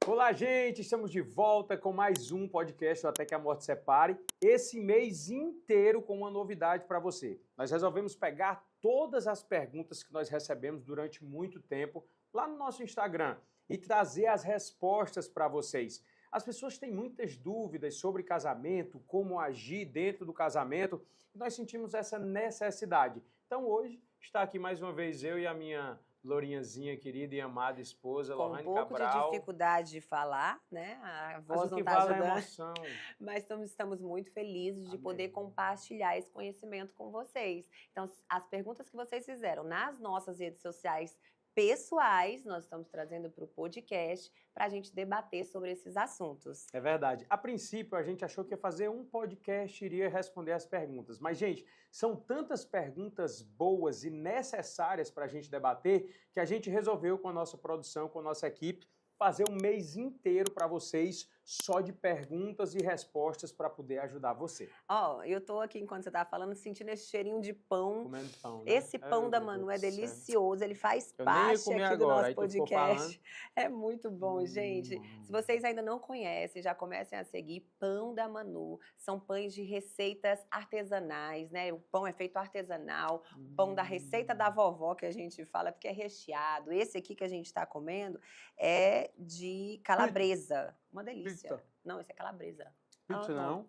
Olá, gente! Estamos de volta com mais um podcast do Até que a Morte Separe. Esse mês inteiro com uma novidade para você. Nós resolvemos pegar todas as perguntas que nós recebemos durante muito tempo lá no nosso Instagram e trazer as respostas para vocês. As pessoas têm muitas dúvidas sobre casamento, como agir dentro do casamento, e nós sentimos essa necessidade. Então hoje está aqui mais uma vez eu e a minha lourinhazinha querida e amada esposa, Lohane Cabral. Com um pouco de dificuldade de falar, né? A voz não está ajudando. Mas o que vale é a emoção. Mas estamos muito felizes de Amém. poder compartilhar esse conhecimento com vocês. Então, as perguntas que vocês fizeram nas nossas redes sociais pessoais, nós estamos trazendo para o podcast para a gente debater sobre esses assuntos. É verdade. A princípio, a gente achou que ia fazer um podcast e iria responder as perguntas. Mas, gente, são tantas perguntas boas e necessárias para a gente debater que a gente resolveu com a nossa produção, com a nossa equipe, fazer um mês inteiro para vocês só de perguntas e respostas para poder ajudar você. Ó, eu tô aqui, enquanto você tá falando, sentindo esse cheirinho de pão. Comendo pão, né? Esse pão da Manu é delicioso, ele faz parte aqui do agora, nosso podcast. É muito bom, gente. Se vocês ainda não conhecem, já comecem a seguir Pão da Manu. São pães de receitas artesanais, né? O pão é feito artesanal, pão da receita da vovó, que a gente fala, porque é recheado. Esse aqui que a gente tá comendo é de calabresa. Uma delícia. Pizza. Não, esse é calabresa. Pizza não?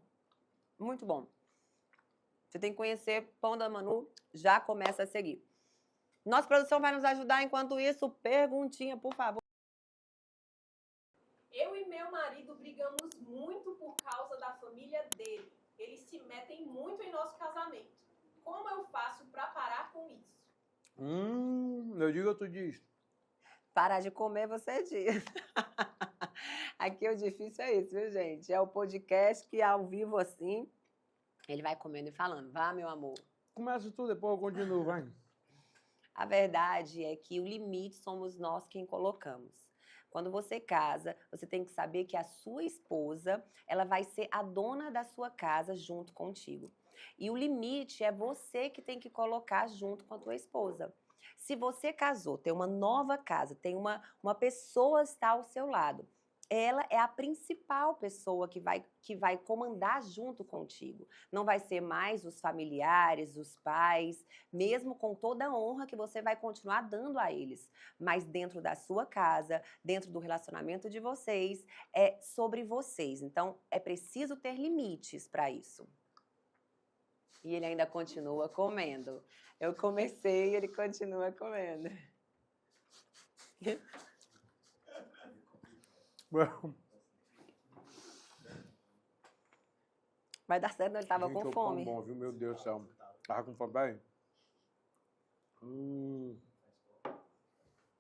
Muito bom. Você tem que conhecer Pão da Manu, já começa a seguir. Nossa produção vai nos ajudar, enquanto isso, perguntinha, por favor. Eu e meu marido brigamos muito por causa da família dele. Eles se metem muito em nosso casamento. Como eu faço para parar com isso? Eu digo, tu diz. Parar de comer, você diz. Aqui o difícil é isso, viu, gente? É o podcast que ao vivo assim, ele vai comendo e falando. Vá, meu amor. Começa tu, depois eu continuo, vai. A verdade é que o limite somos nós quem colocamos. Quando você casa, você tem que saber que a sua esposa, ela vai ser a dona da sua casa junto contigo. E o limite é você que tem que colocar junto com a tua esposa. Se você casou, tem uma nova casa, tem uma pessoa que está ao seu lado, ela é a principal pessoa que vai comandar junto contigo. Não vai ser mais os familiares, os pais, mesmo com toda a honra que você vai continuar dando a eles. Mas dentro da sua casa, dentro do relacionamento de vocês, é sobre vocês. Então, é preciso ter limites para isso. E ele ainda continua comendo. Eu comecei e ele continua comendo. Vai dar certo, ele estava com fome. Bom, viu? Meu Deus do céu. Tava com fome, vai.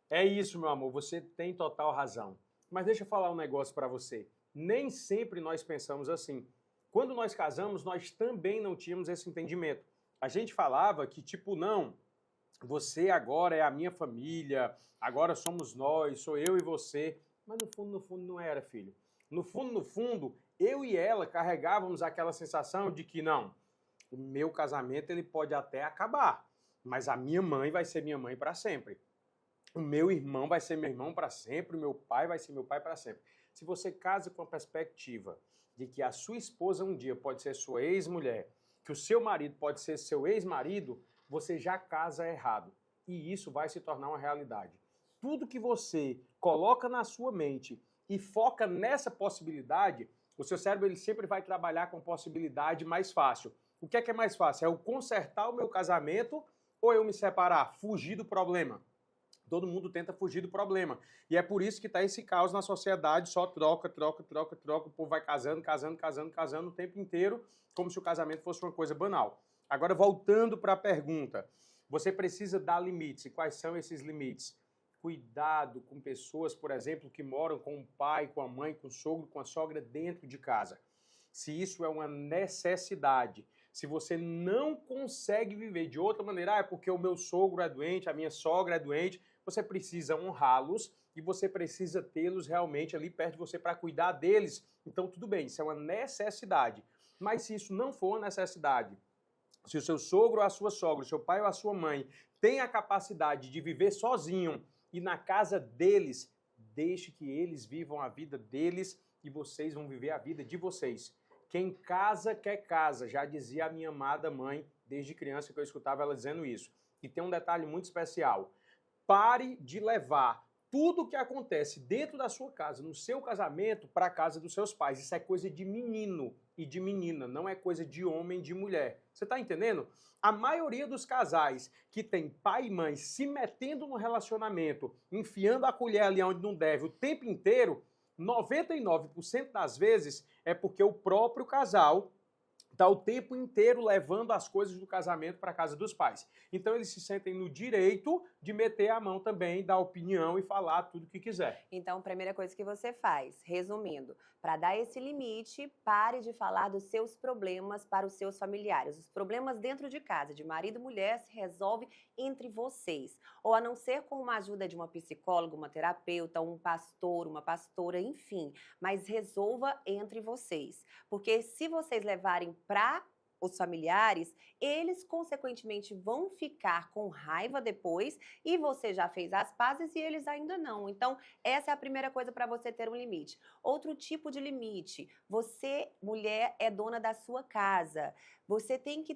É isso, meu amor, você tem total razão. Mas deixa eu falar um negócio para você. Nem sempre nós pensamos assim. Quando nós casamos, nós também não tínhamos esse entendimento. A gente falava que, tipo, não, você agora é a minha família, agora somos nós, sou eu e você. Mas no fundo não era, filho. No fundo, eu e ela carregávamos aquela sensação de que não, o meu casamento ele pode até acabar, mas a minha mãe vai ser minha mãe para sempre. O meu irmão vai ser meu irmão para sempre, o meu pai vai ser meu pai para sempre. Se você casa com a perspectiva de que a sua esposa um dia pode ser sua ex-mulher, que o seu marido pode ser seu ex-marido, você já casa errado. E isso vai se tornar uma realidade. Tudo que você coloca na sua mente e foca nessa possibilidade, o seu cérebro ele sempre vai trabalhar com possibilidade mais fácil. O que é mais fácil? É eu consertar o meu casamento ou eu me separar? Fugir do problema. Todo mundo tenta fugir do problema. E é por isso que está esse caos na sociedade, só troca, o povo vai casando o tempo inteiro, como se o casamento fosse uma coisa banal. Agora, voltando para a pergunta, você precisa dar limites. E quais são esses limites? Cuidado com pessoas, por exemplo, que moram com o pai, com a mãe, com o sogro, com a sogra dentro de casa. Se isso é uma necessidade, se você não consegue viver de outra maneira, é porque o meu sogro é doente, a minha sogra é doente, você precisa honrá-los e você precisa tê-los realmente ali perto de você para cuidar deles. Então, tudo bem, isso é uma necessidade. Mas se isso não for uma necessidade, se o seu sogro ou a sua sogra, o seu pai ou a sua mãe tem a capacidade de viver sozinho e na casa deles, deixe que eles vivam a vida deles e vocês vão viver a vida de vocês. Quem casa, quer casa, já dizia a minha amada mãe, desde criança que eu escutava ela dizendo isso. E tem um detalhe muito especial. Pare de levar tudo o que acontece dentro da sua casa, no seu casamento, para a casa dos seus pais. Isso é coisa de menino e de menina, não é coisa de homem e de mulher. Você está entendendo? A maioria dos casais que tem pai e mãe se metendo no relacionamento, enfiando a colher ali onde não deve o tempo inteiro, 99% das vezes é porque o próprio casal está o tempo inteiro levando as coisas do casamento para a casa dos pais. Então eles se sentem no direito de meter a mão também, dar opinião e falar tudo o que quiser. Então, a primeira coisa que você faz, resumindo, para dar esse limite, pare de falar dos seus problemas para os seus familiares. Os problemas dentro de casa, de marido e mulher, se resolve entre vocês. Ou a não ser com uma ajuda de uma psicóloga, uma terapeuta, um pastor, uma pastora, enfim. Mas resolva entre vocês. Porque se vocês levarem para os familiares, eles consequentemente vão ficar com raiva depois e você já fez as pazes e eles ainda não. Então, essa é a primeira coisa para você ter um limite. Outro tipo de limite, você, mulher, é dona da sua casa. Você tem que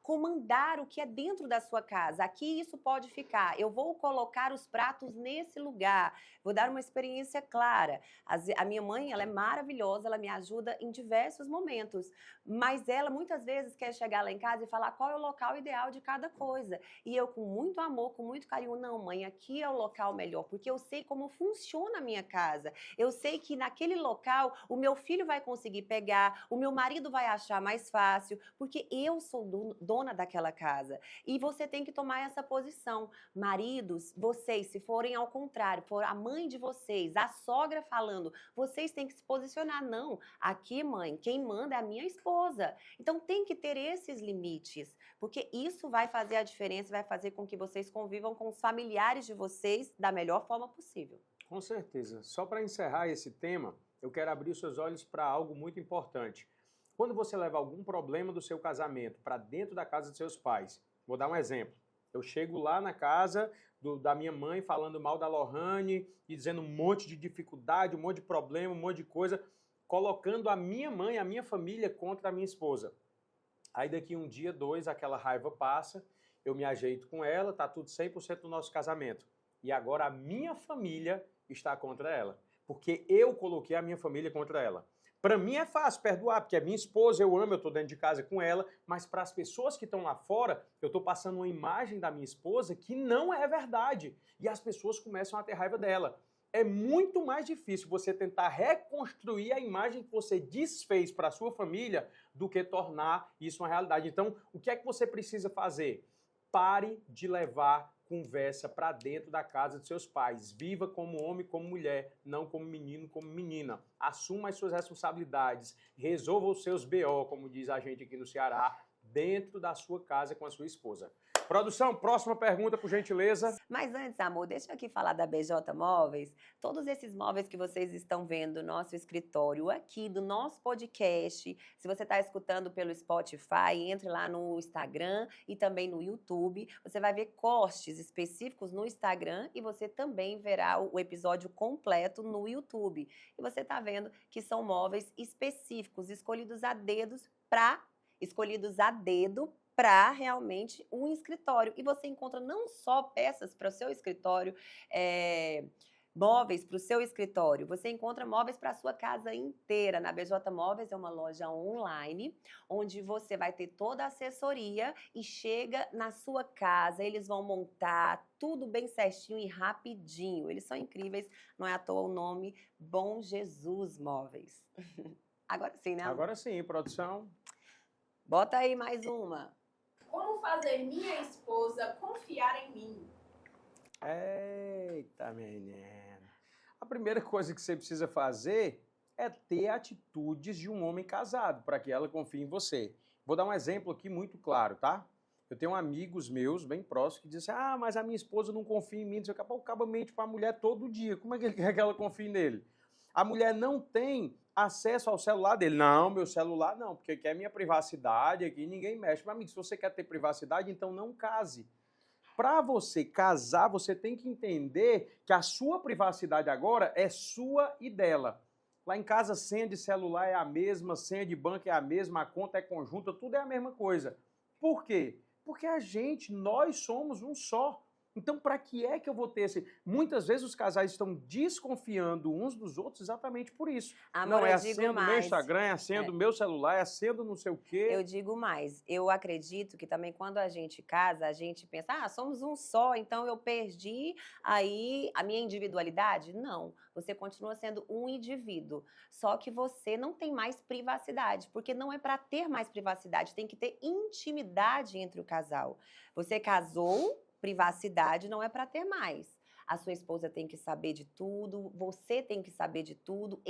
comandar o que é dentro da sua casa. Aqui isso pode ficar. Eu vou colocar os pratos nesse lugar. Vou dar uma experiência clara. A minha mãe, ela é maravilhosa, ela me ajuda em diversos momentos. Mas ela muitas vezes quer chegar lá em casa e falar qual é o local ideal de cada coisa. E eu, com muito amor, com muito carinho, não, mãe, aqui é o local melhor, porque eu sei como funciona a minha casa. Eu sei que naquele local o meu filho vai conseguir pegar, o meu marido vai achar mais fácil, porque eu sou dona daquela casa. E você tem que tomar essa posição. Maridos, vocês, se forem ao contrário, for a mãe de vocês, a sogra falando, vocês têm que se posicionar. Não, aqui, mãe, quem manda é a minha esposa. Então tem que ter esses limites, porque isso vai fazer a diferença, vai fazer com que vocês convivam com os familiares de vocês da melhor forma possível. Com certeza. Só para encerrar esse tema, eu quero abrir os seus olhos para algo muito importante. Quando você leva algum problema do seu casamento para dentro da casa dos seus pais, vou dar um exemplo. Eu chego lá na casa da minha mãe falando mal da Lohane e dizendo um monte de dificuldade, um monte de problema, um monte de coisa, colocando a minha mãe, a minha família contra a minha esposa. Aí daqui um dia, dois, aquela raiva passa, eu me ajeito com ela, tá tudo 100% no nosso casamento. E agora a minha família está contra ela, porque eu coloquei a minha família contra ela. Para mim é fácil perdoar, porque é minha esposa, eu amo, eu estou dentro de casa com ela, mas para as pessoas que estão lá fora, eu estou passando uma imagem da minha esposa que não é verdade. E as pessoas começam a ter raiva dela. É muito mais difícil você tentar reconstruir a imagem que você desfez para a sua família do que tornar isso uma realidade. Então, o que é que você precisa fazer? Pare de levar conversa para dentro da casa dos seus pais. Viva como homem, como mulher, não como menino, como menina. Assuma as suas responsabilidades. Resolva os seus BO, como diz a gente aqui no Ceará, dentro da sua casa com a sua esposa. Produção, próxima pergunta, por gentileza. Mas antes, amor, deixa eu aqui falar da BJ Móveis. Todos esses móveis que vocês estão vendo no nosso escritório aqui, do nosso podcast, se você está escutando pelo Spotify, entre lá no Instagram e também no YouTube. Você vai ver cortes específicos no Instagram e você também verá o episódio completo no YouTube. E você está vendo que são móveis específicos, escolhidos a dedo para realmente um escritório. E você encontra não só peças para o seu escritório, móveis para o seu escritório, você encontra móveis para a sua casa inteira. Na BJ Móveis é uma loja online, onde você vai ter toda a assessoria e chega na sua casa, eles vão montar tudo bem certinho e rapidinho. Eles são incríveis, não é à toa o nome Bom Jesus Móveis. Agora sim, né? Agora sim, produção. Bota aí mais uma. Como fazer minha esposa confiar em mim? Eita, menina. A primeira coisa que você precisa fazer é ter atitudes de um homem casado para que ela confie em você. Vou dar um exemplo aqui muito claro, tá? Eu tenho amigos meus, bem próximos, que dizem assim, mas a minha esposa não confia em mim. Não sei o que. O cabo mente para a mulher todo dia. Como é que ele quer que ela confie nele? A mulher não tem acesso ao celular dele. Não, meu celular não, porque aqui é minha privacidade, aqui ninguém mexe. Mas, amigo, se você quer ter privacidade, então não case. Para você casar, você tem que entender que a sua privacidade agora é sua e dela. Lá em casa, senha de celular é a mesma, senha de banco é a mesma, a conta é conjunta, tudo é a mesma coisa. Por quê? Porque nós somos um só. Então, para que é que eu vou ter esse... Muitas vezes os casais estão desconfiando uns dos outros exatamente por isso. Amor, não, é eu a digo senha do meu mais. Instagram, é a senha do meu celular, é a senha do não sei o quê. Eu digo mais. Eu acredito que também quando a gente casa, a gente pensa, somos um só, então eu perdi aí a minha individualidade? Não. Você continua sendo um indivíduo. Só que você não tem mais privacidade, porque não é para ter mais privacidade, tem que ter intimidade entre o casal. Você casou, privacidade não é para ter mais. A sua esposa tem que saber de tudo, você tem que saber de tudo.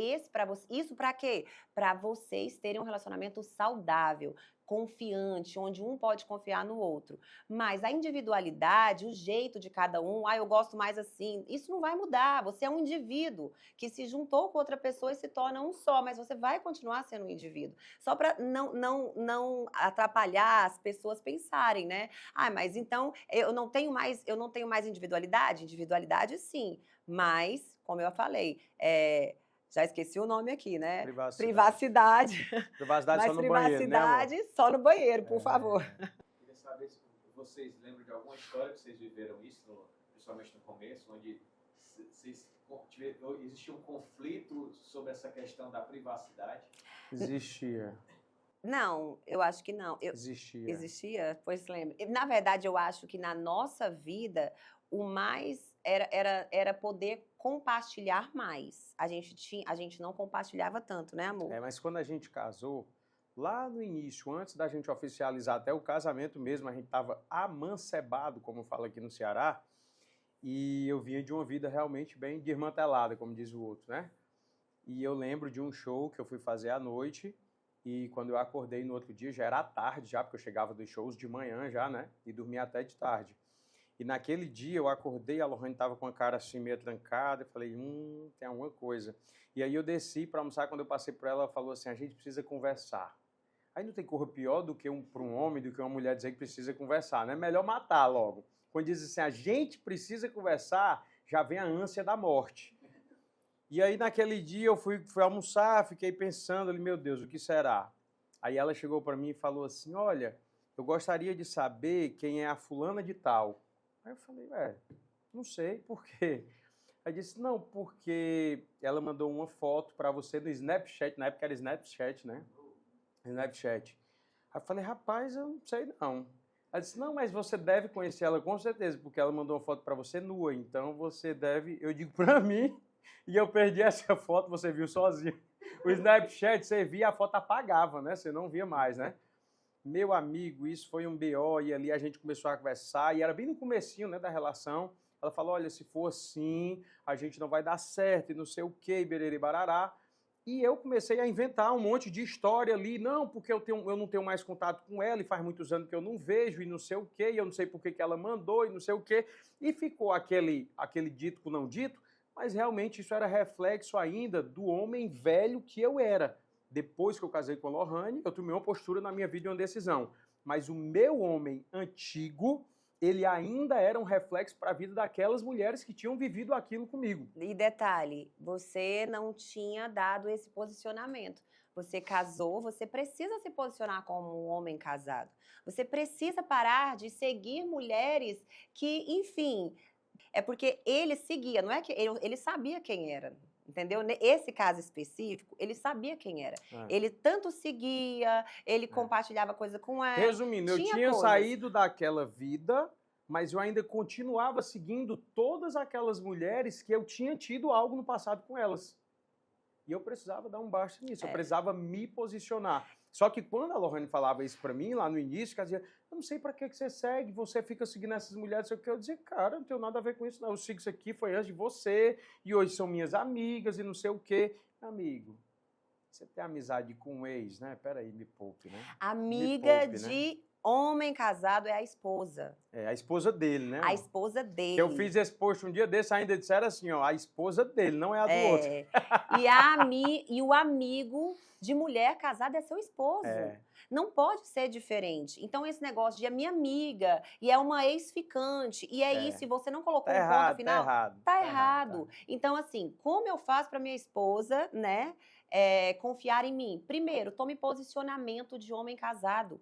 Isso para quê? Para vocês terem um relacionamento saudável, confiante, onde um pode confiar no outro. Mas a individualidade, o jeito de cada um, eu gosto mais assim, isso não vai mudar. Você é um indivíduo que se juntou com outra pessoa e se torna um só, mas você vai continuar sendo um indivíduo. Só para não atrapalhar as pessoas pensarem, né? Mas então eu não tenho mais individualidade? Individualidade sim, mas, como eu falei, já esqueci o nome aqui, né? Privacidade. Privacidade mas só no banheiro, né, amor? privacidade só no banheiro, por favor. Queria saber se vocês lembram de alguma história que vocês viveram isso, principalmente no começo, onde existia um conflito sobre essa questão da privacidade? Existia. Não, eu acho que não. Existia. Existia? Pois lembra. Na verdade, eu acho que na nossa vida, o mais era poder compartilhar mais. A gente não compartilhava tanto, né, amor? Mas quando a gente casou, lá no início, antes da gente oficializar até o casamento mesmo, a gente estava amancebado, como fala aqui no Ceará, e eu vinha de uma vida realmente bem desmantelada, como diz o outro, né? E eu lembro de um show que eu fui fazer à noite, e quando eu acordei no outro dia, já era à tarde, já, porque eu chegava dos shows de manhã já, né? E dormia até de tarde. E naquele dia eu acordei, a Lohane estava com a cara assim meio trancada, eu falei, tem alguma coisa. E aí eu desci para almoçar, quando eu passei por ela, ela falou assim, a gente precisa conversar. Aí não tem coisa pior do que para um homem, do que uma mulher dizer que precisa conversar, né? Melhor matar logo. Quando diz assim, a gente precisa conversar, já vem a ânsia da morte. E aí naquele dia eu fui almoçar, fiquei pensando ali, meu Deus, o que será? Aí ela chegou para mim e falou assim, olha, eu gostaria de saber quem é a fulana de tal. Aí eu falei, não sei, por quê? Aí disse, não, porque ela mandou uma foto para você no Snapchat, na época era Snapchat, né? Snapchat. Aí eu falei, rapaz, eu não sei não. Ela disse, não, mas você deve conhecer ela com certeza, porque ela mandou uma foto para você nua, então você deve, eu digo para mim, e eu perdi essa foto, você viu sozinho. O Snapchat, você via, a foto apagava, né? Você não via mais, né? Meu amigo, isso foi um BO, e ali a gente começou a conversar, e era bem no comecinho, né, da relação. Ela falou, olha, se for assim, a gente não vai dar certo, e não sei o quê, bererê barará. E eu comecei a inventar um monte de história ali, não, porque eu não tenho mais contato com ela, e faz muitos anos que eu não vejo, e não sei o quê, e eu não sei por que ela mandou, e não sei o quê. E ficou aquele dito com não dito, mas realmente isso era reflexo ainda do homem velho que eu era. Depois que eu casei com a Lohane, eu tomei uma postura na minha vida de uma decisão. Mas o meu homem antigo, ele ainda era um reflexo para a vida daquelas mulheres que tinham vivido aquilo comigo. E detalhe, você não tinha dado esse posicionamento. Você casou, você precisa se posicionar como um homem casado. Você precisa parar de seguir mulheres que, enfim, é porque ele seguia, não é que ele sabia quem era. Entendeu? Esse caso específico, ele sabia quem era. Ele tanto seguia, ele compartilhava coisa com ela. Resumindo, eu tinha saído daquela vida, mas eu ainda continuava seguindo todas aquelas mulheres que eu tinha tido algo no passado com elas. E eu precisava dar um basta nisso, eu precisava me posicionar. Só que quando a Lohane falava isso pra mim, lá no início, ela dizia, eu não sei pra que você segue, você fica seguindo essas mulheres, sei o que. Eu dizia, cara, não tenho nada a ver com isso, não. Eu sigo isso aqui, foi antes de você, e hoje são minhas amigas, e não sei o quê. Amigo, você tem amizade com um ex, né? Peraí, me poupe, né? Amiga me poupe, de Homem casado é a esposa. É a esposa dele, né? A esposa dele. Que eu fiz esse post um dia desse, ainda disseram assim, ó, a esposa dele, não é a do outro. E o amigo de mulher casada é seu esposo. Não pode ser diferente. Então, esse negócio de é minha amiga e é uma ex-ficante, e isso, e você não colocou um ponto final, tá errado. Então, assim, como eu faço para minha esposa, né, confiar em mim? Primeiro, tome posicionamento de homem casado.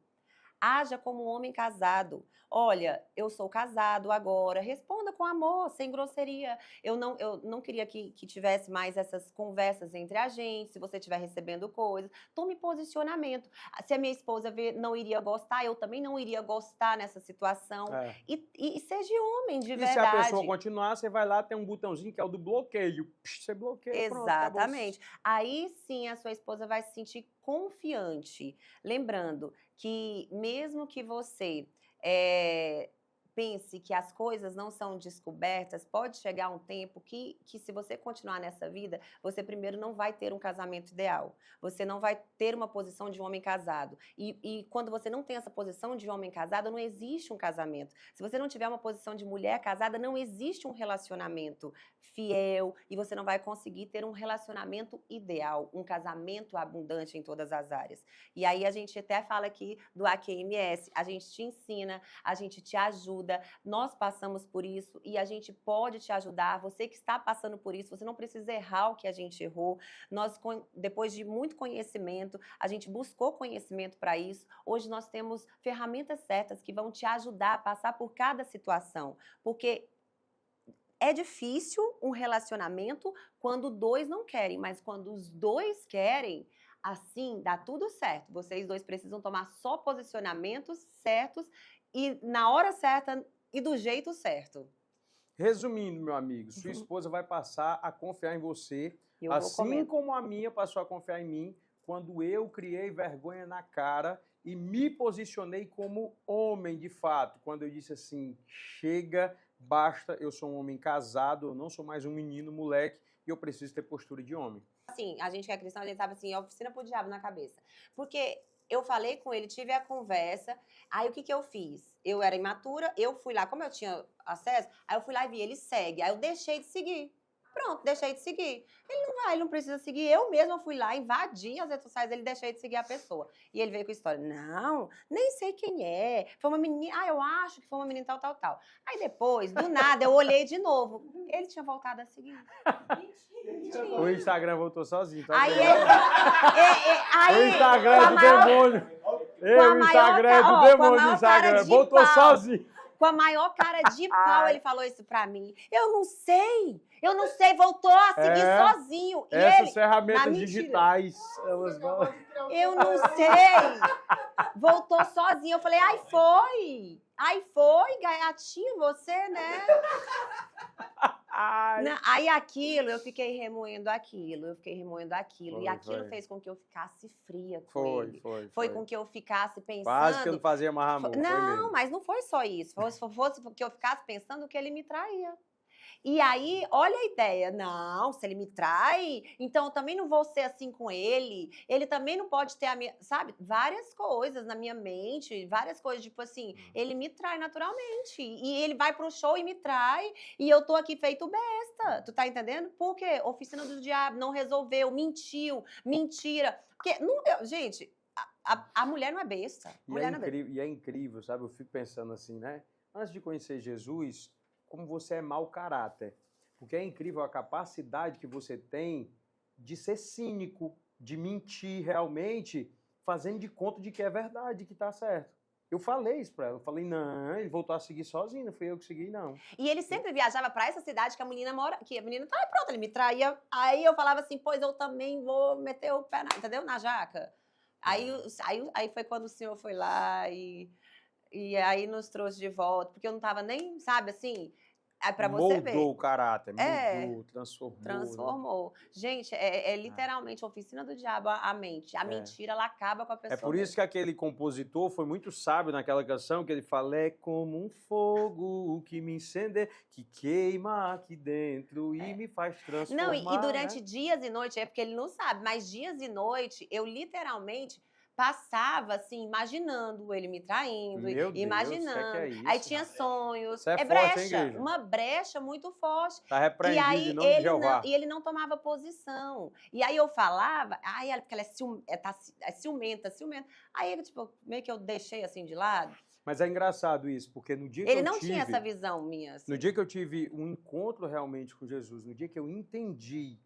Haja como um homem casado. Olha, eu sou casado agora. Responda com amor, sem grosseria. Eu não queria que tivesse mais essas conversas entre a gente, se você estiver recebendo coisas. Tome posicionamento. Se a minha esposa não iria gostar, eu também não iria gostar nessa situação. E seja homem de verdade. E se a pessoa continuar, você vai lá, tem um botãozinho que é o do bloqueio. Você bloqueia, exatamente. Pronto, aí sim a sua esposa vai se sentir confiante. Lembrando que mesmo que você pense que as coisas não são descobertas, pode chegar um tempo que se você continuar nessa vida, você primeiro não vai ter um casamento ideal. Você não vai ter uma posição de homem casado. E quando você não tem essa posição de homem casado, não existe um casamento. Se você não tiver uma posição de mulher casada, não existe um relacionamento fiel e você não vai conseguir ter um relacionamento ideal, um casamento abundante em todas as áreas. E aí a gente até fala aqui do AQMS, a gente te ensina, a gente te ajuda, nós passamos por isso e a gente pode te ajudar. Você que está passando por isso, você não precisa errar o que a gente errou. Nós, depois de muito conhecimento, a gente buscou conhecimento para isso. Hoje nós temos ferramentas certas que vão te ajudar a passar por cada situação, porque é difícil um relacionamento quando dois não querem, mas quando os dois querem, assim dá tudo certo. Vocês dois precisam tomar só posicionamentos certos e na hora certa e do jeito certo. Resumindo, meu amigo, sua esposa vai passar a confiar em você, assim como a minha passou a confiar em mim, quando eu criei vergonha na cara e me posicionei como homem de fato. Quando eu disse assim, chega, basta, eu sou um homem casado, eu não sou mais um menino, moleque, e eu preciso ter postura de homem. Assim, a gente que é cristão, a gente sabe assim, oficina pro diabo na cabeça. Porque eu falei com ele, tive a conversa, aí o que eu fiz? Eu era imatura, eu fui lá, como eu tinha acesso, aí eu fui lá e vi, ele segue, aí eu deixei de seguir. Pronto, deixei de seguir. Ele não vai, ele não precisa seguir. Eu mesma fui lá, invadi as redes sociais, ele deixei de seguir a pessoa. E ele veio com a história, não, nem sei quem é, foi uma menina, eu acho que foi uma menina tal, tal, tal. Aí depois, do nada, eu olhei de novo, ele tinha voltado a seguir. O Instagram voltou sozinho, tá aí, o Instagram é do demônio. O Instagram é do demônio, o Instagram voltou sozinho. Com a maior cara de pau, ele falou isso pra mim. Eu não sei, voltou a seguir sozinho. E essas ferramentas digitais, elas vão... Eu não sei, voltou sozinho. Eu falei, aí foi, gatinho, você, né? Não, aí aquilo, eu fiquei remoendo aquilo. E aquilo fez com que eu ficasse fria com ele. Foi com que eu ficasse pensando... Quase que eu não fazia mais amor. Não, mas não foi só isso. Se fosse que eu ficasse pensando que ele me traía. E aí, olha a ideia. Não, se ele me trai, então eu também não vou ser assim com ele. Ele também não pode ter a minha... Sabe? Várias coisas na minha mente. Várias coisas, tipo assim, ele me trai naturalmente. E ele vai pro show e me trai. E eu tô aqui feito besta. Tu tá entendendo? Por quê? Oficina do diabo, não resolveu, mentiu, mentira. Porque, gente, a mulher não é besta. E é incrível, sabe? Eu fico pensando assim, né? Antes de conhecer Jesus... como você é mau caráter. Porque é incrível a capacidade que você tem de ser cínico, de mentir realmente, fazendo de conta de que é verdade, que tá certo. Eu falei isso pra ela, eu falei, não, ele voltou a seguir sozinho, não fui eu que segui, não. E ele sempre viajava pra essa cidade que a menina mora, que a menina tá pronto, ele me traía, aí eu falava assim, pois eu também vou meter o pé, entendeu? Na jaca. Aí foi quando o senhor foi lá e aí nos trouxe de volta, porque eu não tava nem, sabe, assim, pra você ver. Moldou o caráter, mudou, transformou. Gente, literalmente oficina do diabo a mente. A mentira, ela acaba com a pessoa. É por isso que aquele compositor foi muito sábio naquela canção, que ele fala, é como um fogo que me incende, que queima aqui dentro e me faz transformar. Não, e durante dias e noites, é porque ele não sabe, mas dias e noites, eu literalmente... passava, assim, imaginando ele me traindo, Meu Deus, imaginando. que é isso? Aí tinha sonhos. Isso é forte, brecha, hein, igreja? uma brecha muito forte. Tá E repreendido aí em nome de Jeová. ele não tomava posição. E aí eu falava, porque ela é ciumenta. Aí ele, tipo, meio que eu deixei assim de lado. Mas é engraçado isso, porque no dia que Ele eu não tive... tinha essa visão minha. Assim. No dia que eu tive um encontro realmente com Jesus, no dia que eu entendi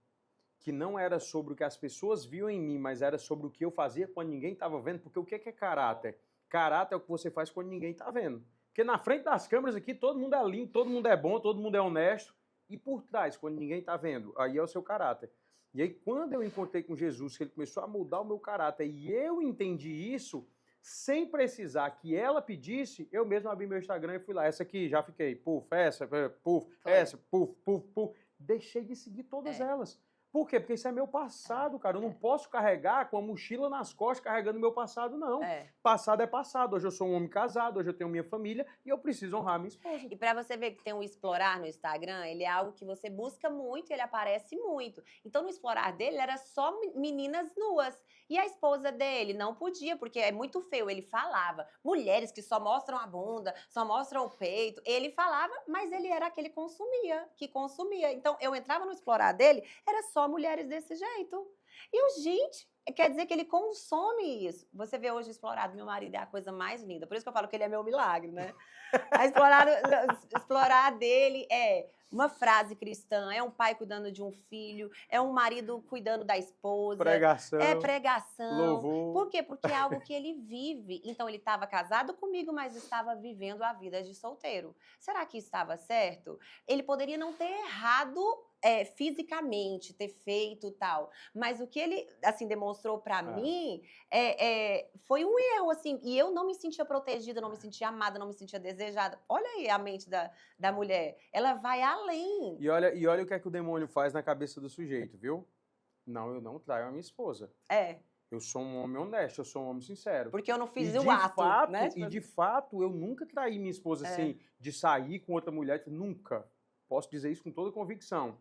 que não era sobre o que as pessoas viam em mim, mas era sobre o que eu fazia quando ninguém estava vendo, porque o que é caráter? Caráter é o que você faz quando ninguém está vendo. Porque na frente das câmeras aqui, todo mundo é limpo, todo mundo é bom, todo mundo é honesto. E por trás, quando ninguém está vendo, aí é o seu caráter. E aí, quando eu encontrei com Jesus, que ele começou a mudar o meu caráter, e eu entendi isso, sem precisar que ela pedisse, eu mesmo abri meu Instagram e fui lá. Essa aqui, já fiquei, essa, essa, Deixei de seguir todas elas. Por quê? Porque isso é meu passado, cara. Eu não posso carregar com a mochila nas costas carregando meu passado, não. Passado é passado. Hoje eu sou um homem casado, hoje eu tenho minha família e eu preciso honrar minha esposa. E pra você ver que tem um explorar no Instagram, ele é algo que você busca muito, ele aparece muito. Então no explorar dele era só meninas nuas. E a esposa dele não podia, porque é muito feio. Ele falava, mulheres que só mostram a bunda, só mostram o peito. Ele falava, mas ele era aquele que consumia. Então eu entrava no explorar dele, era só mulheres desse jeito. E gente, quer dizer que ele consome isso. Você vê hoje o explorado, meu marido é a coisa mais linda. Por isso que eu falo que ele é meu milagre, né? A explorar dele é uma frase cristã, é um pai cuidando de um filho, é um marido cuidando da esposa. Pregação. É pregação. Louvor. Por quê? Porque é algo que ele vive. Então, ele estava casado comigo, mas estava vivendo a vida de solteiro. Será que estava certo? Ele poderia não ter errado fisicamente, ter feito tal. Mas o que ele, assim, demonstrou pra mim foi um erro, assim. E eu não me sentia protegida, não me sentia amada, não me sentia desejada. Olha aí a mente da mulher. Ela vai além. E olha o que é que o demônio faz na cabeça do sujeito, viu? Não, eu não traio a minha esposa. Eu sou um homem honesto, eu sou um homem sincero. Porque eu não fiz o ato, né? E de fato, eu nunca traí minha esposa, assim, de sair com outra mulher. Nunca. Posso dizer isso com toda convicção.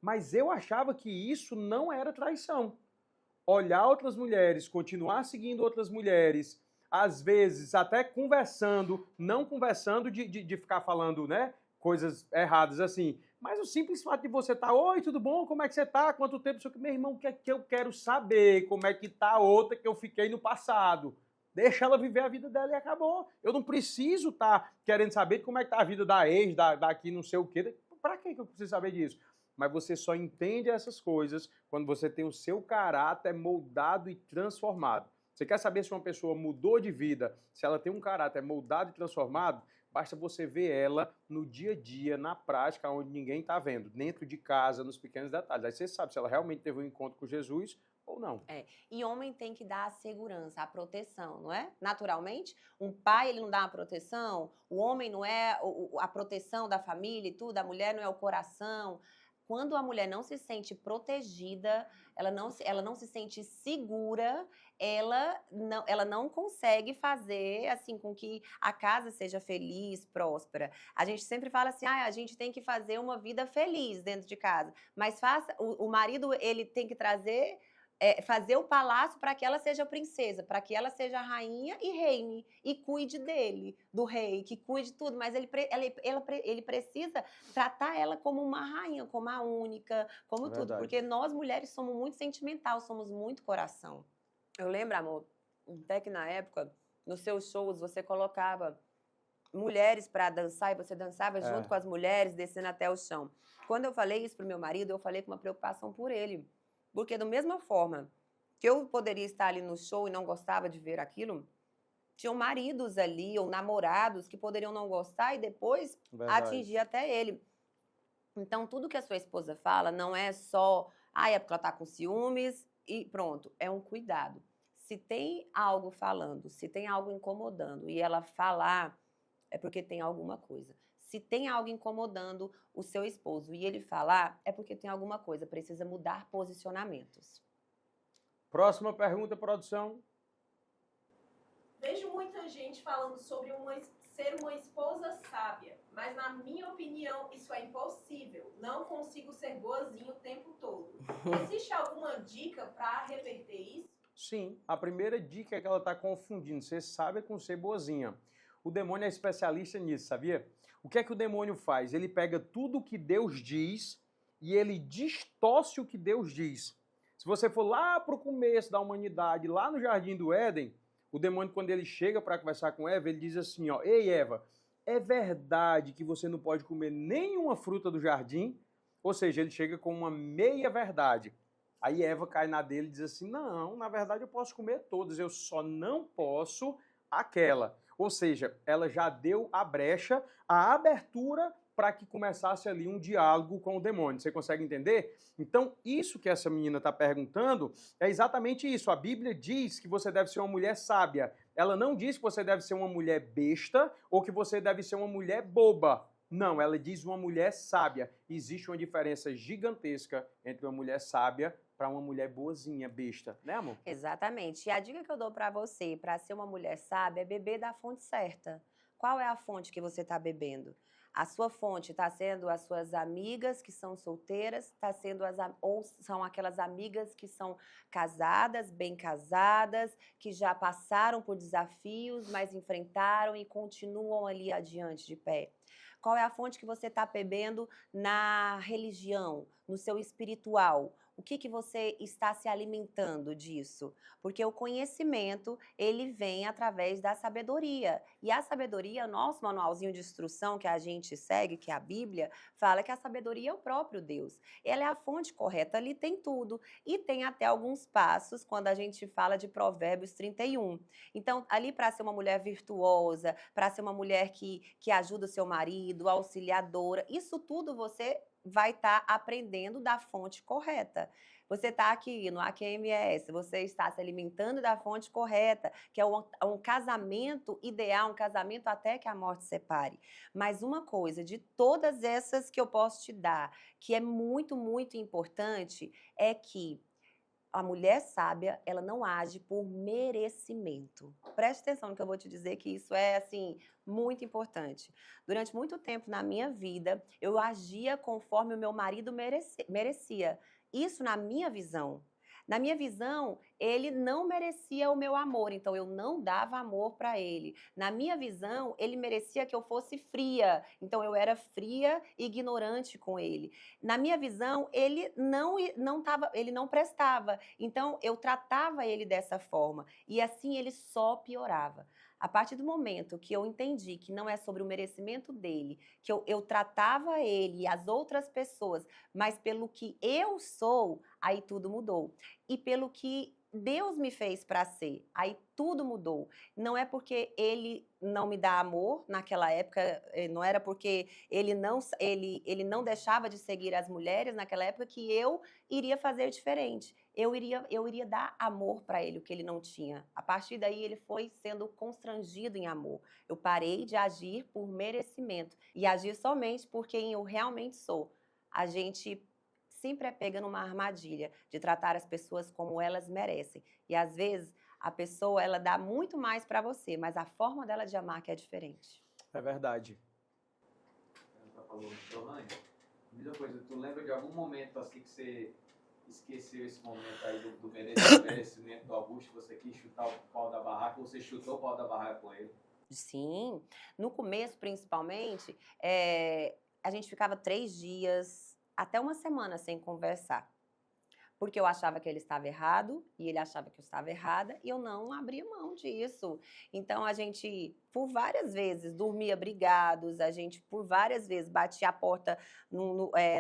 Mas eu achava que isso não era traição. Olhar outras mulheres, continuar seguindo outras mulheres, às vezes até conversando, não conversando de ficar falando, né, coisas erradas assim, mas o simples fato de você estar, oi, tudo bom? Como é que você tá? Quanto tempo? Meu irmão, o que é que eu quero saber? Como é que tá a outra que eu fiquei no passado? Deixa ela viver a vida dela e acabou. Eu não preciso estar querendo saber como é que tá a vida da ex, daqui não sei o quê. Pra que eu preciso saber disso? Mas você só entende essas coisas quando você tem o seu caráter moldado e transformado. Você quer saber se uma pessoa mudou de vida, se ela tem um caráter moldado e transformado? Basta você ver ela no dia a dia, na prática, onde ninguém está vendo, dentro de casa, nos pequenos detalhes. Aí você sabe se ela realmente teve um encontro com Jesus ou não. E homem tem que dar a segurança, a proteção, não é? Naturalmente, um pai, ele não dá uma proteção, o homem não é a proteção da família e tudo, a mulher não é o coração. Quando a mulher não se sente protegida, ela não se sente segura, ela não consegue fazer assim com que a casa seja feliz, próspera. A gente sempre fala assim, a gente tem que fazer uma vida feliz dentro de casa. Mas o marido, ele tem que fazer o palácio para que ela seja princesa, para que ela seja rainha e reine, e cuide dele, do rei, que cuide tudo, mas ele precisa tratar ela como uma rainha, como a única, como tudo, verdade. porque nós mulheres somos muito sentimental, somos muito coração. Eu lembro, amor, até que na época, nos seus shows, você colocava mulheres para dançar, e você dançava junto com as mulheres, descendo até o chão. Quando eu falei isso pro meu marido, eu falei com uma preocupação por ele. Porque da mesma forma que eu poderia estar ali no show e não gostava de ver aquilo, tinham maridos ali ou namorados que poderiam não gostar e depois atingir até ele. Então, tudo que a sua esposa fala não é só, é porque ela tá com ciúmes e pronto. É um cuidado. Se tem algo falando, se tem algo incomodando e ela falar, é porque tem alguma coisa. Se tem algo incomodando o seu esposo e ele falar, é porque tem alguma coisa, precisa mudar posicionamentos. Próxima pergunta, produção. Vejo muita gente falando sobre ser uma esposa sábia, mas na minha opinião isso é impossível. Não consigo ser boazinha o tempo todo. Existe alguma dica para reverter isso? Sim, a primeira dica é que ela está confundindo ser sábia com ser boazinha. O demônio é especialista nisso, sabia? O que é que o demônio faz? Ele pega tudo o que Deus diz e ele distorce o que Deus diz. Se você for lá para o começo da humanidade, lá no Jardim do Éden, o demônio, quando ele chega para conversar com Eva, ele diz assim, ó, ei Eva, é verdade que você não pode comer nenhuma fruta do jardim? Ou seja, ele chega com uma meia verdade. Aí Eva cai na dele e diz assim, não, na verdade eu posso comer todas, eu só não posso aquela. Ou seja, ela já deu a brecha, a abertura para que começasse ali um diálogo com o demônio. Você consegue entender? Então, isso que essa menina está perguntando é exatamente isso. A Bíblia diz que você deve ser uma mulher sábia. Ela não diz que você deve ser uma mulher besta ou que você deve ser uma mulher boba. Não, ela diz uma mulher sábia. Existe uma diferença gigantesca entre uma mulher sábia para uma mulher boazinha, besta, né, amor? Exatamente. E a dica que eu dou para você, para ser uma mulher sábia, é beber da fonte certa. Qual é a fonte que você está bebendo? A sua fonte está sendo as suas amigas que são solteiras, está sendo ou são aquelas amigas que são casadas, bem casadas, que já passaram por desafios, mas enfrentaram e continuam ali adiante de pé. Qual é a fonte que você está bebendo na religião, no seu espiritual? O que você está se alimentando disso? Porque o conhecimento, ele vem através da sabedoria. E a sabedoria, nosso manualzinho de instrução que a gente segue, que é a Bíblia, fala que a sabedoria é o próprio Deus. Ela é a fonte correta, ali tem tudo. E tem até alguns passos quando a gente fala de Provérbios 31. Então, ali para ser uma mulher virtuosa, para ser uma mulher que ajuda o seu marido, auxiliadora, isso tudo você vai estar aprendendo da fonte correta. Você está aqui no AQMS, você está se alimentando da fonte correta, que é um casamento ideal, um casamento até que a morte separe. Mas uma coisa, de todas essas que eu posso te dar, que é muito, muito importante, é que a mulher sábia, ela não age por merecimento. Preste atenção no que eu vou te dizer, que isso é, assim, muito importante. Durante muito tempo na minha vida, eu agia conforme o meu marido merecia. Isso na minha visão. Na minha visão, ele não merecia o meu amor, então eu não dava amor para ele. Na minha visão, ele merecia que eu fosse fria, então eu era fria e ignorante com ele. Na minha visão, ele não prestava, então eu tratava ele dessa forma e assim ele só piorava. A partir do momento que eu entendi que não é sobre o merecimento dele, que eu tratava ele e as outras pessoas, mas pelo que eu sou, aí tudo mudou. E pelo que Deus me fez para ser, aí tudo mudou. Não é porque ele não me dá amor naquela época, não era porque ele não deixava de seguir as mulheres naquela época que eu iria fazer diferente. Eu iria dar amor para ele, o que ele não tinha. A partir daí, ele foi sendo constrangido em amor. Eu parei de agir por merecimento e agir somente por quem eu realmente sou. A gente sempre é pega numa armadilha de tratar as pessoas como elas merecem. E às vezes a pessoa ela dá muito mais para você, mas a forma dela de amar que é diferente. É verdade. Ela falou, Johanny, mesma coisa, tu lembra de algum momento assim que você esqueceu esse momento aí do merecimento do Augusto, você quis chutar o pau da barraca, você chutou o pau da barraca com ele? Sim, no começo principalmente, a gente ficava 3 dias, até uma semana sem conversar. Porque eu achava que ele estava errado e ele achava que eu estava errada e eu não abria mão disso. Então a gente, por várias vezes, dormia brigados, a gente, por várias vezes, batia a porta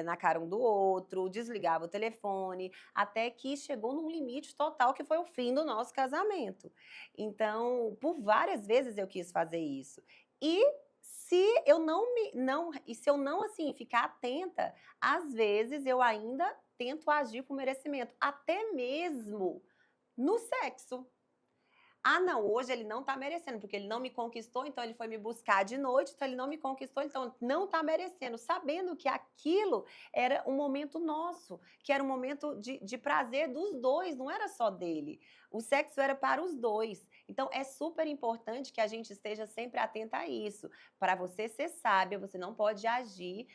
na cara um do outro, desligava o telefone, até que chegou num limite total que foi o fim do nosso casamento. Então, por várias vezes eu quis fazer isso. E se eu não assim ficar atenta, às vezes eu ainda tento agir por merecimento, até mesmo no sexo. Ah, não, hoje ele não tá merecendo, porque ele não me conquistou, então ele foi me buscar de noite, então ele não me conquistou, então não tá merecendo, sabendo que aquilo era um momento nosso, que era um momento de prazer dos dois, não era só dele. O sexo era para os dois. Então, é super importante que a gente esteja sempre atenta a isso. Para você ser sábia, você não pode agir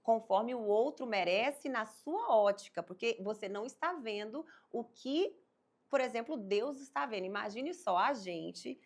conforme o outro merece na sua ótica, porque você não está vendo o que por exemplo, Deus está vendo. Imagine só a gente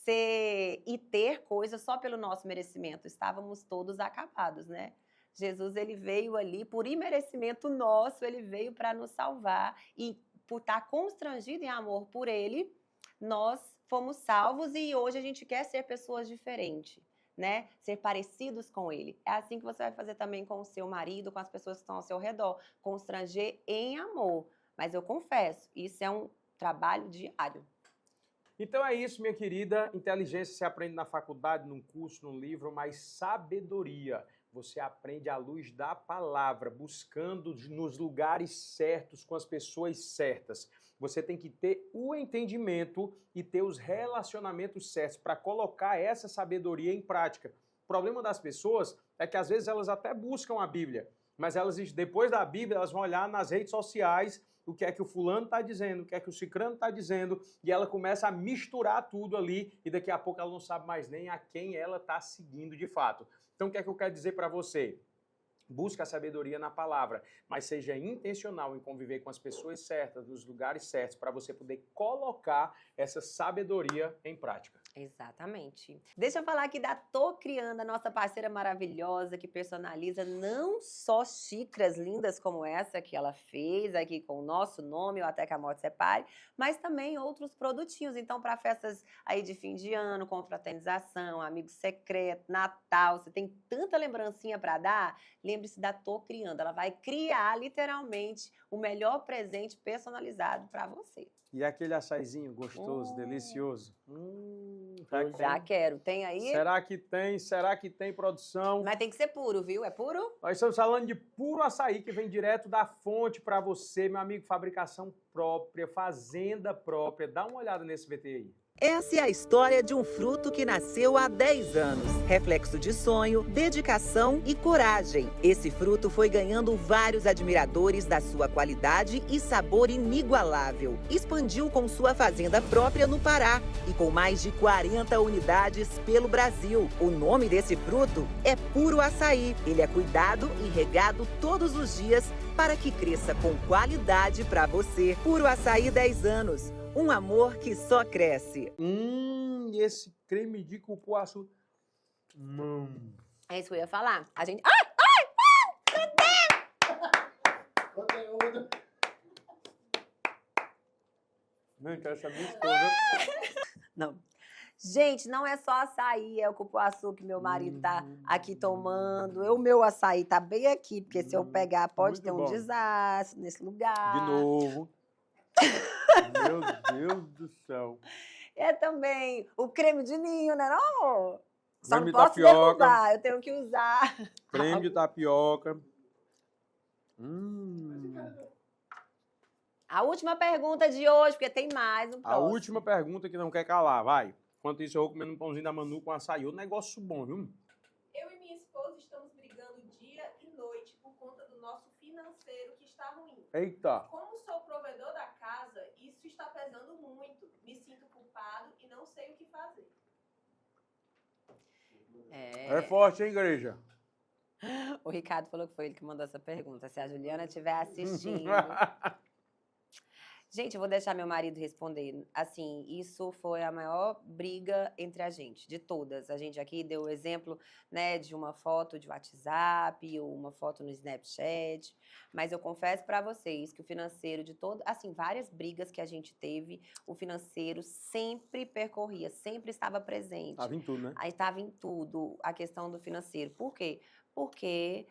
ser e ter coisas só pelo nosso merecimento. Estávamos todos acabados, né? Jesus, ele veio ali por imerecimento nosso, ele veio para nos salvar e por estar constrangido em amor por ele, nós fomos salvos e hoje a gente quer ser pessoas diferentes, né? Ser parecidos com ele. É assim que você vai fazer também com o seu marido, com as pessoas que estão ao seu redor. Constranger em amor. Mas eu confesso, isso é um trabalho diário. Então é isso, minha querida. Inteligência se aprende na faculdade, num curso, num livro, mas sabedoria você aprende à luz da palavra, buscando nos lugares certos, com as pessoas certas. Você tem que ter o entendimento e ter os relacionamentos certos para colocar essa sabedoria em prática. O problema das pessoas é que às vezes elas até buscam a Bíblia, mas elas, depois da Bíblia, elas vão olhar nas redes sociais o que é que o fulano está dizendo, o que é que o cicrano está dizendo, e ela começa a misturar tudo ali, e daqui a pouco ela não sabe mais nem a quem ela está seguindo de fato. Então, o que é que eu quero dizer para você? Busca a sabedoria na palavra, mas seja intencional em conviver com as pessoas certas, nos lugares certos, para você poder colocar essa sabedoria em prática. Exatamente. Deixa eu falar aqui da Tô Criando, a nossa parceira maravilhosa que personaliza não só xícaras lindas como essa que ela fez aqui com o nosso nome, ou até que a morte separe, mas também outros produtinhos. Então, para festas aí de fim de ano, confraternização, amigo secreto, Natal, você tem tanta lembrancinha para dar, lembre-se da Tô Criando. Ela vai criar literalmente o melhor presente personalizado para você. E aquele açaizinho gostoso, delicioso? Eu já quero. Tem aí? Será que tem? Será que tem produção? Mas tem que ser puro, viu? É puro? Nós estamos falando de puro açaí que vem direto da fonte para você, meu amigo. Fabricação própria, fazenda própria. Dá uma olhada nesse VT aí. Essa é a história de um fruto que nasceu há 10 anos. Reflexo de sonho, dedicação e coragem. Esse fruto foi ganhando vários admiradores da sua qualidade e sabor inigualável. Expandiu com sua fazenda própria no Pará e com mais de 40 unidades pelo Brasil. O nome desse fruto é Puro Açaí. Ele é cuidado e regado todos os dias para que cresça com qualidade para você. Puro Açaí 10 anos. Um amor que só cresce. Esse creme de cupuaçu. É isso que eu ia falar. A gente... Conteúdo. Não, quero saber de coisa. Não. Gente, não é só açaí, é o cupuaçu que meu marido tá aqui tomando. O meu açaí tá bem aqui, porque se eu pegar pode ter um desastre nesse lugar. De novo. Meu Deus do céu. É também o creme de ninho, né? Não? Só Creme não posso de tapioca. derrubar, eu tenho que usar. Creme de tapioca. A última pergunta de hoje, porque tem mais um A próximo. última pergunta que não quer calar, vai. Enquanto isso, eu vou comendo um pãozinho da Manu com açaí. Um negócio bom, viu? Eu e minha esposa estamos brigando dia e noite por conta do nosso financeiro que está ruim. Eita. Como sou provedor da casa, isso está pesando muito. Me sinto culpado e não sei o que fazer. É forte, hein, igreja? O Ricardo falou que foi ele que mandou essa pergunta. Se a Juliana estiver assistindo... Gente, eu vou deixar meu marido responder. Assim, isso foi a maior briga entre a gente, de todas. A gente aqui deu o exemplo, né, de uma foto de WhatsApp ou uma foto no Snapchat. Mas eu confesso para vocês que o financeiro de todo... Assim, várias brigas que a gente teve, o financeiro sempre percorria, sempre estava presente. Estava em tudo, né? Aí estava em tudo a questão do financeiro. Por quê? Porque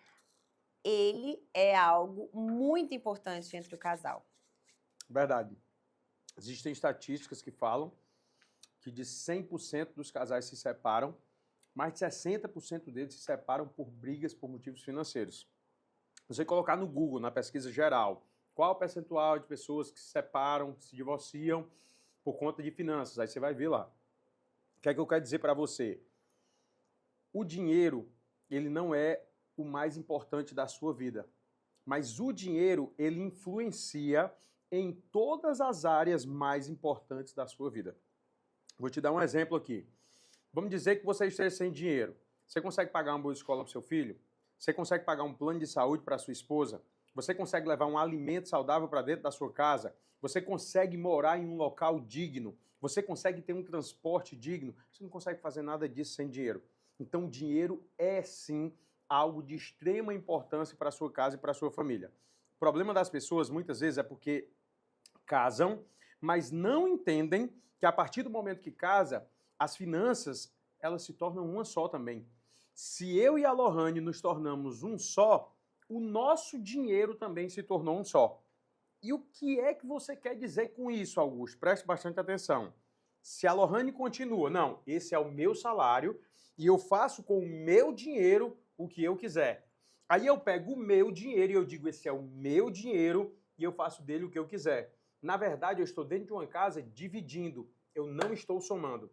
ele é algo muito importante entre o casal. Verdade. Existem estatísticas que falam que de 100% dos casais se separam, mais de 60% deles se separam por brigas por motivos financeiros. Você colocar no Google, na pesquisa geral, qual o percentual de pessoas que se separam, se divorciam por conta de finanças, aí você vai ver lá. O que é que eu quero dizer para você? O dinheiro, ele não é o mais importante da sua vida, mas o dinheiro, ele influencia em todas as áreas mais importantes da sua vida. Vou te dar um exemplo aqui. Vamos dizer que você esteja sem dinheiro. Você consegue pagar uma boa escola para o seu filho? Você consegue pagar um plano de saúde para a sua esposa? Você consegue levar um alimento saudável para dentro da sua casa? Você consegue morar em um local digno? Você consegue ter um transporte digno? Você não consegue fazer nada disso sem dinheiro. Então, o dinheiro é sim algo de extrema importância para a sua casa e para a sua família. O problema das pessoas, muitas vezes, é porque casam, mas não entendem que a partir do momento que casa, as finanças, elas se tornam uma só também. Se eu e a Lohane nos tornamos um só, o nosso dinheiro também se tornou um só. E o que é que você quer dizer com isso, Augusto? Preste bastante atenção. Se a Lohane continua, não, esse é o meu salário e eu faço com o meu dinheiro o que eu quiser. Aí eu pego o meu dinheiro e eu digo, esse é o meu dinheiro e eu faço dele o que eu quiser. Na verdade, eu estou dentro de uma casa dividindo, eu não estou somando.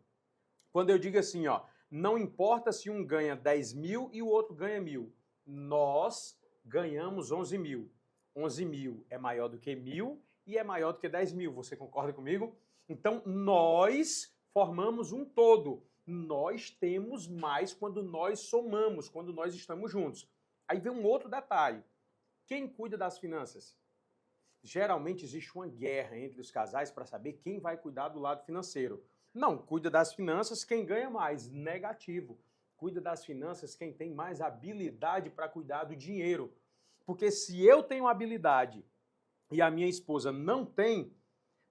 Quando eu digo assim, ó, não importa se um ganha 10 mil e o outro ganha 1.000, nós ganhamos 11 mil. 11 mil é maior do que 1.000 e é maior do que 10 mil. Você concorda comigo? Então, nós formamos um todo. Nós temos mais quando nós somamos, quando nós estamos juntos. Aí vem um outro detalhe. Quem cuida das finanças? Geralmente existe uma guerra entre os casais para saber quem vai cuidar do lado financeiro. Não, cuida das finanças quem ganha mais. Negativo. Cuida das finanças quem tem mais habilidade para cuidar do dinheiro. Porque se eu tenho habilidade e a minha esposa não tem,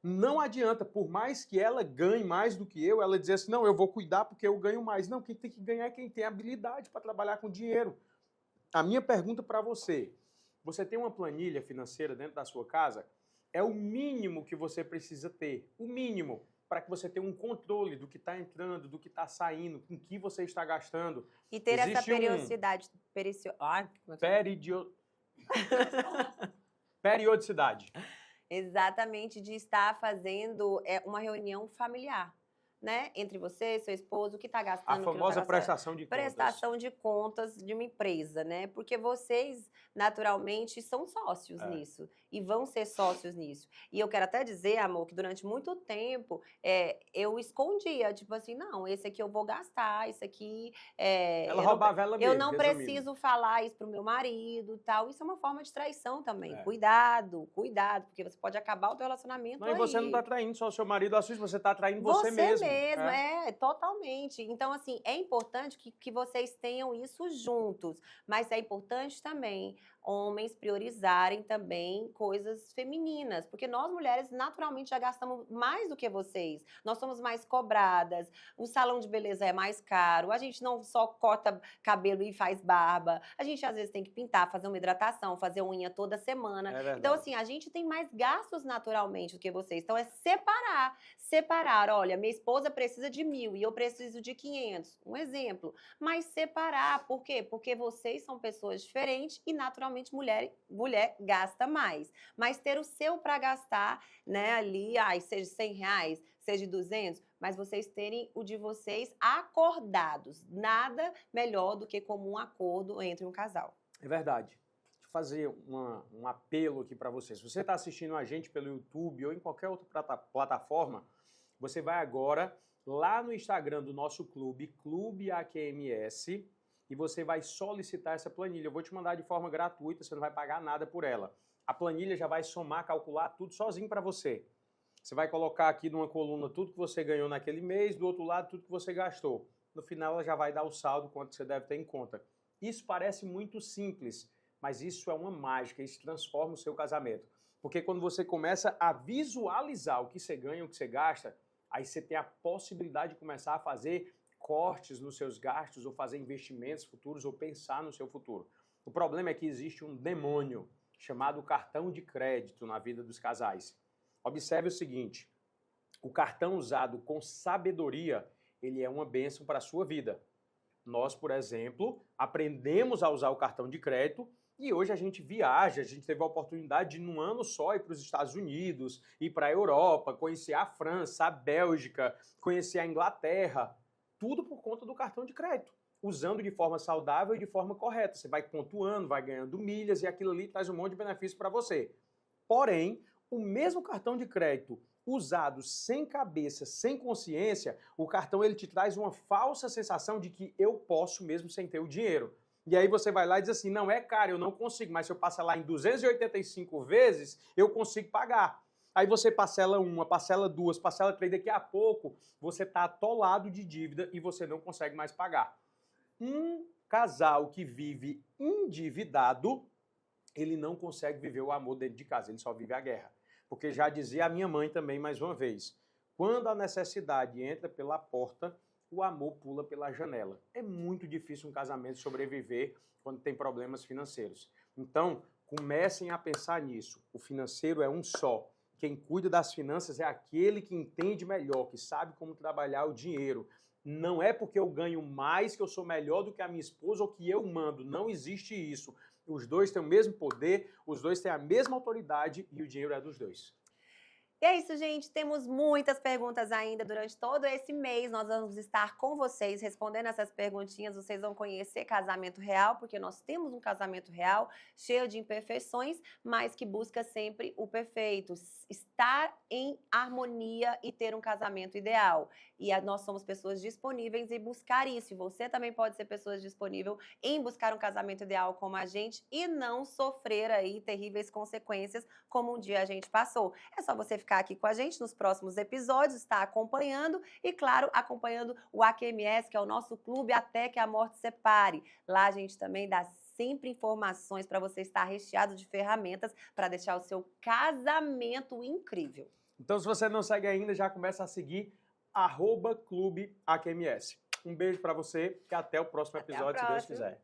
não adianta, por mais que ela ganhe mais do que eu, ela dizer assim, não, eu vou cuidar porque eu ganho mais. Não, quem tem que ganhar é quem tem habilidade para trabalhar com dinheiro. A minha pergunta para você, você tem uma planilha financeira dentro da sua casa? É o mínimo que você precisa ter, o mínimo, para que você tenha um controle do que está entrando, do que está saindo, com que você está gastando. E ter essa Existe periodicidade. Periodicidade. Exatamente, de estar fazendo uma reunião familiar, né? Entre você, seu esposo, o que está gastando, A o que não tá famosa gastando. prestação de contas. Prestação de contas de uma empresa, né? Porque vocês, naturalmente, são sócios nisso. E vão ser sócios nisso. E eu quero até dizer, amor, que durante muito tempo eu escondia, tipo assim, não, esse aqui eu vou gastar, esse aqui... Ela roubava ela mesma, eu não resumindo. preciso falar isso pro meu marido e tal. Isso é uma forma de traição também. É. Cuidado, porque você pode acabar o teu relacionamento Não, e você não está traindo só o seu marido ou a sua esposa, você está traindo você mesmo. Totalmente. Então, assim, é importante que vocês tenham isso juntos, mas é importante também homens priorizarem também coisas femininas, porque nós mulheres naturalmente já gastamos mais do que vocês. Nós somos mais cobradas, o salão de beleza é mais caro, a gente não só corta cabelo e faz barba, a gente às vezes tem que pintar, fazer uma hidratação, fazer unha toda semana. Então, assim, a gente tem mais gastos naturalmente do que vocês. Então, é separar. Olha, minha esposa precisa de 1.000 e eu preciso de 500. Um exemplo. Mas separar. Por quê? Porque vocês são pessoas diferentes e naturalmente mulher gasta mais. Mas ter o seu para gastar, né, ali, seja R$100, seja 200, mas vocês terem o de vocês acordados. Nada melhor do que comum acordo entre um casal. É verdade. Deixa eu fazer um apelo aqui para você. Se você está assistindo a gente pelo YouTube ou em qualquer outra plataforma, você vai agora lá no Instagram do nosso clube, Clube AQMS, e você vai solicitar essa planilha. Eu vou te mandar de forma gratuita, você não vai pagar nada por ela. A planilha já vai somar, calcular tudo sozinho para você. Você vai colocar aqui numa coluna tudo que você ganhou naquele mês, do outro lado tudo que você gastou. No final ela já vai dar o saldo, quanto você deve ter em conta. Isso parece muito simples, mas isso é uma mágica, isso transforma o seu casamento. Porque quando você começa a visualizar o que você ganha, o que você gasta, aí você tem a possibilidade de começar a fazer cortes nos seus gastos, ou fazer investimentos futuros, ou pensar no seu futuro. O problema é que existe um demônio chamado cartão de crédito na vida dos casais. Observe o seguinte, o cartão usado com sabedoria, ele é uma bênção para a sua vida. Nós, por exemplo, aprendemos a usar o cartão de crédito e hoje a gente viaja, a gente teve a oportunidade de, num ano só, ir para os Estados Unidos, ir para a Europa, conhecer a França, a Bélgica, conhecer a Inglaterra, tudo por conta do cartão de crédito, usando de forma saudável e de forma correta. Você vai pontuando, vai ganhando milhas e aquilo ali traz um monte de benefício para você. Porém, o mesmo cartão de crédito usado sem cabeça, sem consciência, o cartão ele te traz uma falsa sensação de que eu posso mesmo sem ter o dinheiro. E aí você vai lá e diz assim, não, é caro, eu não consigo, mas se eu parcelar em 285 vezes, eu consigo pagar. Aí você parcela uma, parcela duas, parcela três, daqui a pouco você está atolado de dívida e você não consegue mais pagar. Um casal que vive endividado, ele não consegue viver o amor dentro de casa, ele só vive a guerra. Porque já dizia a minha mãe também, mais uma vez, quando a necessidade entra pela porta, o amor pula pela janela. É muito difícil um casamento sobreviver quando tem problemas financeiros. Então, comecem a pensar nisso. O financeiro é um só. Quem cuida das finanças é aquele que entende melhor, que sabe como trabalhar o dinheiro. Não é porque eu ganho mais que eu sou melhor do que a minha esposa ou que eu mando. Não existe isso. Os dois têm o mesmo poder, os dois têm a mesma autoridade e o dinheiro é dos dois. E é isso, gente. Temos muitas perguntas ainda durante todo esse mês. Nós vamos estar com vocês respondendo essas perguntinhas. Vocês vão conhecer casamento real, porque nós temos um casamento real cheio de imperfeições, mas que busca sempre o perfeito, estar em harmonia e ter um casamento ideal. E nós somos pessoas disponíveis em buscar isso. E você também pode ser pessoa disponível em buscar um casamento ideal como a gente e não sofrer aí terríveis consequências como um dia a gente passou. É só você ficar aqui com a gente nos próximos episódios, estar acompanhando e, claro, acompanhando o AQMS, que é o nosso clube Até que a Morte Separe. Lá a gente também dá sempre informações para você estar recheado de ferramentas para deixar o seu casamento incrível. Então, se você não segue ainda, já começa a seguir @Clube AQMS. Um beijo para você e até o próximo episódio, se Deus quiser.